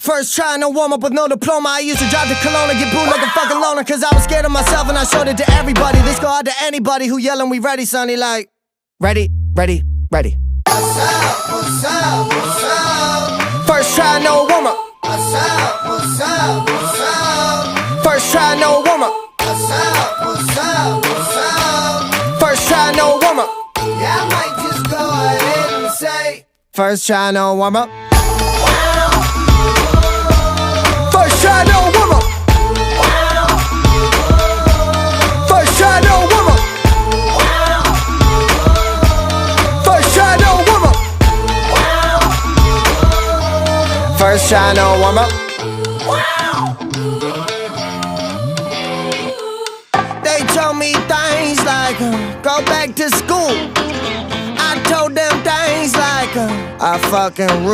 First try, no warm-up with no diploma. I used to drive to Kelowna, get booed like a fucking loner, cause I was scared of myself and I showed it to everybody. This go out to anybody who yelling, we ready, sonny, like ready, ready, ready. What's up, what's up, what's up? First try, no warm-up. What's up, what's up, what's up? First try, no warm-up. What's up, what's up, what's up? First try, no warm-up. Yeah, I might just go ahead and say First try, no warm-up. First try, no warm-up. First try, no warm-up. First try, no warm-up. First try, no warm-up. They told me things like, go back to school. I told them things like, I fucking rule.